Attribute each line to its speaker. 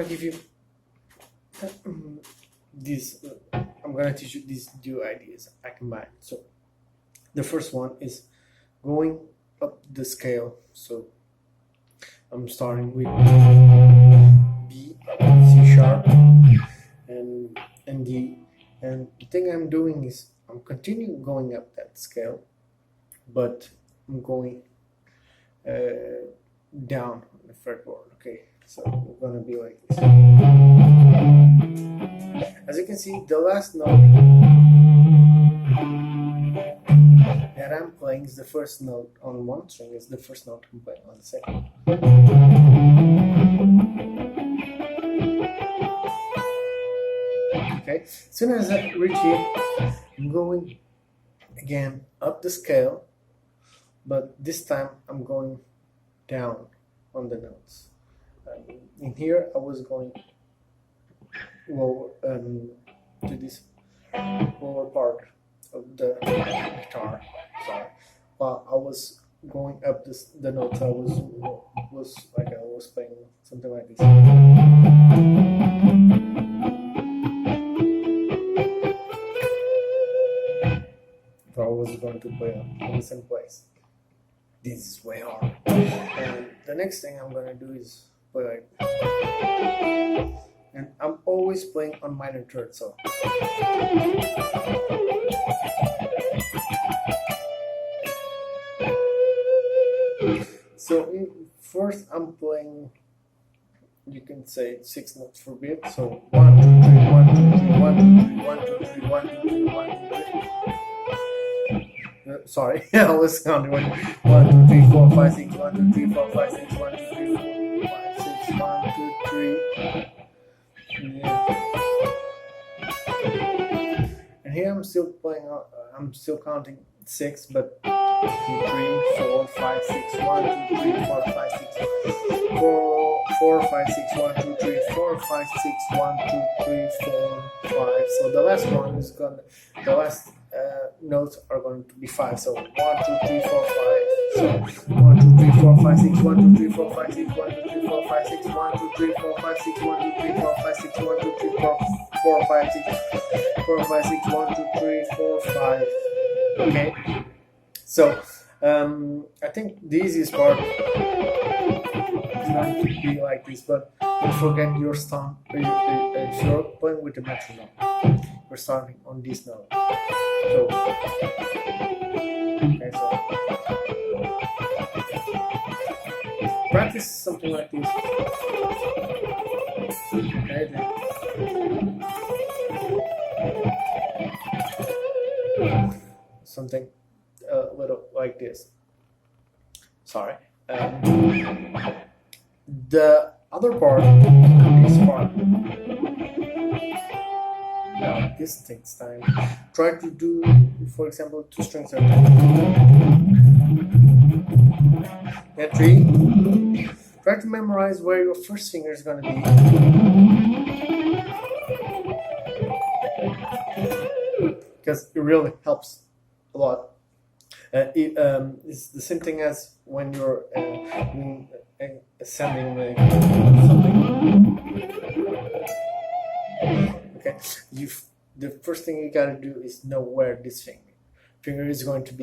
Speaker 1: give you these. I'm gonna teach you these two ideas I combine. So the first one is going up the scale. So I'm starting with B, C sharp, and D. And the thing I'm doing is I'm continuing going up that scale, but I'm going down on the fretboard. Okay, so we're gonna be like this. As you can see, the last note that I'm playing is the first note on one string, is the first note I'm playing on the second. Okay, as soon as I reach here, I'm going again up the scale, but this time I'm going down on the notes. In here, I was going lower to this lower part of the guitar. Sorry, while I was going up the notes, I was like I was playing something like this. So I was going to play on the same place. This is way hard. And the next thing I'm gonna do is play like this. And I'm always playing on minor third, so first I'm playing, you can say 6 notes for beat. So 1, 2, 3, 1, 2, 3, 1, 2, 3, 1, 2, 3, 1, 2, 3, 1, 2, 3. Sorry, I was counting 1, 2, 3, 4, 5, 6, 1, 2, 3, 4, 5, 6, 1, 2, 3, 4, 5, 6, 1, 2, 3. Yeah. And here I'm still playing, I'm still counting 6, but 2, 3, 4, 5, 6, 1, 2, 3, 4, 5, 6, 4, 5, 6, 1, 2, 3, 4, 5, 6, 1, 2, 3, 4, 5. So the last one is gonna, the last notes are going to be 5. So 1, 2, 3, 4, 5. So 1, 2, 3, 4, 5, 6, 1, 2, 3, 4, 5, 6, 1, 2, 3, 4, 5, 6, 1, 2, 3, 4, 5, 6, 1, 2, 3, 4, 5, 6, 1, 2, 3, 4, 4, 5, 6, 4, 5, 6, 1, 2, 3, 4, 5. Okay. So I think the easiest part is going to be like this, but don't forget your stomp. If you're playing with the metronome, we're starting on this note. So, okay, so practice something like this. Okay, then. Something a little like this. Sorry. The other part, this part, this takes time. Try to do, for example, 2 strings at a time. Yeah, 3. Try to memorize where your first finger is going to be. Because it really helps a lot. It's the same thing as when you're assembling something. Okay, the first thing you gotta do is know where this finger is going to be.